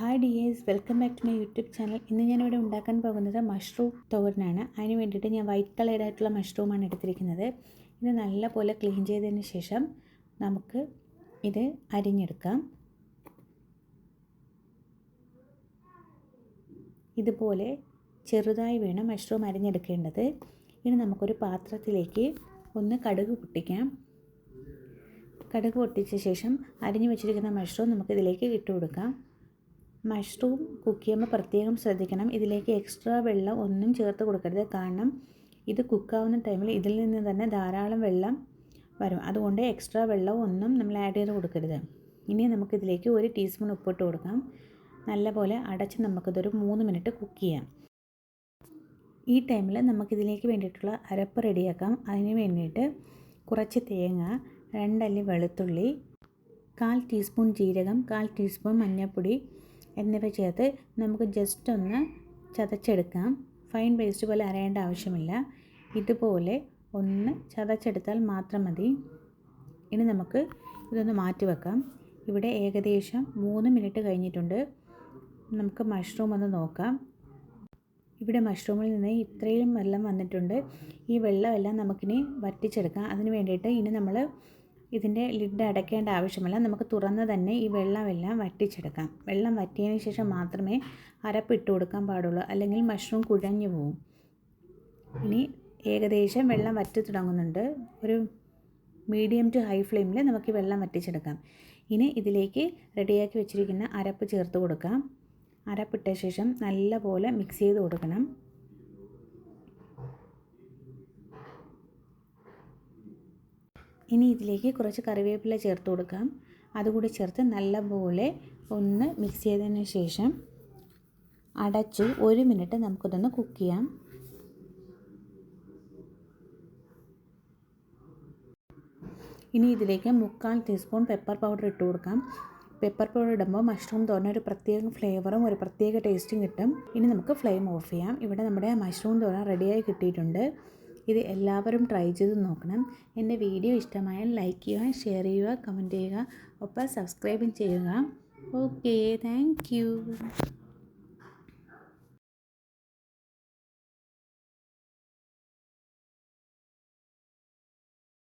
Hi dears, welcome back to my YouTube channel. ഇന്ന് ഞാനിവിടെ ഉണ്ടാക്കാൻ പോകുന്നത് മഷ്റൂം തോരനാണ്. അതിന് വേണ്ടിയിട്ട് ഞാൻ വൈറ്റ് കളറായിട്ടുള്ള മഷ്റൂമാണ് എടുത്തിരിക്കുന്നത്. ഇത് നല്ലപോലെ ക്ലീൻ ചെയ്തതിന് ശേഷം നമുക്ക് ഇത് അരിഞ്ഞെടുക്കാം. ഇതുപോലെ ചെറുതായി വേണം മഷ്റൂം അരിഞ്ഞെടുക്കേണ്ടത്. ഇനി നമുക്കൊരു പാത്രത്തിലേക്ക് ഒന്ന് കടുക് പൊട്ടിക്കാം. കടുക് പൊട്ടിച്ച ശേഷം അരിഞ്ഞു വെച്ചിരിക്കുന്ന മഷ്റൂം നമുക്കിതിലേക്ക് ഇട്ട് കൊടുക്കാം. മഷ്റൂം കുക്ക് ചെയ്യുമ്പോൾ പ്രത്യേകം ശ്രദ്ധിക്കണം. ഇതിലേക്ക് എക്സ്ട്രാ വെള്ളം ഒന്നും ചേർത്ത് കൊടുക്കരുത്. കാരണം ഇത് കുക്കാവുന്ന ടൈമിൽ ഇതിൽ നിന്ന് തന്നെ ധാരാളം വെള്ളം വരും. അതുകൊണ്ട് എക്സ്ട്രാ വെള്ളം ഒന്നും നമ്മൾ ആഡ് ചെയ്ത് കൊടുക്കരുത്. ഇനി നമുക്കിതിലേക്ക് 1 ടീസ്പൂൺ ഉപ്പിട്ട് കൊടുക്കാം. നല്ലപോലെ അടച്ച് നമുക്കിതൊരു 3 മിനിറ്റ് കുക്ക് ചെയ്യാം. ഈ ടൈമിൽ നമുക്കിതിലേക്ക് വേണ്ടിയിട്ടുള്ള അരപ്പ് റെഡിയാക്കാം. അതിന് വേണ്ടിയിട്ട് കുറച്ച് തേങ്ങ, 2 അല്ലി വെളുത്തുള്ളി, 1/4 ടീസ്പൂൺ ജീരകം, 1/4 ടീസ്പൂൺ മഞ്ഞൾപ്പൊടി എന്നിവ ചേർത്ത് നമുക്ക് ജസ്റ്റ് ഒന്ന് ചതച്ചെടുക്കാം. ഫൈൻ പേസ്റ്റ് പോലെ അരയേണ്ട ആവശ്യമില്ല. ഇതുപോലെ ഒന്ന് ചതച്ചെടുത്താൽ മാത്രം മതി. ഇനി നമുക്ക് ഇതൊന്ന് മാറ്റി വെക്കാം. ഇവിടെ ഏകദേശം 3 മിനിറ്റ് കഴിഞ്ഞിട്ടുണ്ട്. നമുക്ക് മഷ്റൂം ഒന്ന് നോക്കാം. ഇവിടെ മഷ്റൂമിൽ നിന്ന് ഇത്രയും വെള്ളം വന്നിട്ടുണ്ട്. ഈ വെള്ളമെല്ലാം നമുക്കിനി വറ്റിച്ചെടുക്കാം. അതിന് വേണ്ടിയിട്ട് ഇനി നമ്മൾ ഇതിൻ്റെ ലിഡ് അടയ്ക്കേണ്ട ആവശ്യമില്ല. നമുക്ക് തുറന്ന് തന്നെ ഈ വെള്ളമെല്ലാം വറ്റിച്ചെടുക്കാം. വെള്ളം വറ്റിയതിന് ശേഷം മാത്രമേ അരപ്പിട്ട് കൊടുക്കാൻ പാടുള്ളൂ, അല്ലെങ്കിൽ മഷ്റൂം കുഴഞ്ഞു പോവും. ഇനി ഏകദേശം വെള്ളം വറ്റി തുടങ്ങുന്നുണ്ട്. ഒരു മീഡിയം ടു ഹൈ ഫ്ലെയിമിൽ നമുക്ക് ഈ വെള്ളം വറ്റിച്ചെടുക്കാം. ഇനി ഇതിലേക്ക് റെഡിയാക്കി വെച്ചിരിക്കുന്ന അരപ്പ് ചേർത്ത് കൊടുക്കാം. അരപ്പിട്ട ശേഷം നല്ലപോലെ മിക്സ് ചെയ്ത് കൊടുക്കണം. ഇനി ഇതിലേക്ക് കുറച്ച് കറിവേപ്പില ചേർത്ത് കൊടുക്കാം. അതുകൂടി ചേർത്ത് നല്ലപോലെ ഒന്ന് മിക്സ് ചെയ്തതിന് ശേഷം അടച്ച് 1 മിനിറ്റ് നമുക്കിതൊന്ന് കുക്ക് ചെയ്യാം. ഇനി ഇതിലേക്ക് 1/4 ടീസ്പൂൺ പെപ്പർ പൗഡർ ഇട്ട് കൊടുക്കാം. പെപ്പർ പൗഡർ ഇടുമ്പോൾ മഷ്റൂം തോരൻ ഒരു പ്രത്യേക ഫ്ലേവറും ഒരു പ്രത്യേക ടേസ്റ്റും കിട്ടും. ഇനി നമുക്ക് ഫ്ലെയിം ഓഫ് ചെയ്യാം. ഇവിടെ നമ്മുടെ മഷ്റൂം തോരൻ റെഡിയായി കിട്ടിയിട്ടുണ്ട്. ഇത് എല്ലാവരും ട്രൈ ചെയ്ത് നോക്കണം. എൻ്റെ വീഡിയോ ഇഷ്ടമായാൽ ലൈക്ക് ചെയ്യുക, ഷെയർ ചെയ്യുക, കമൻറ്റ് ചെയ്യുക, ഒപ്പം സബ്സ്ക്രൈബും ചെയ്യുക. Okay, thank you.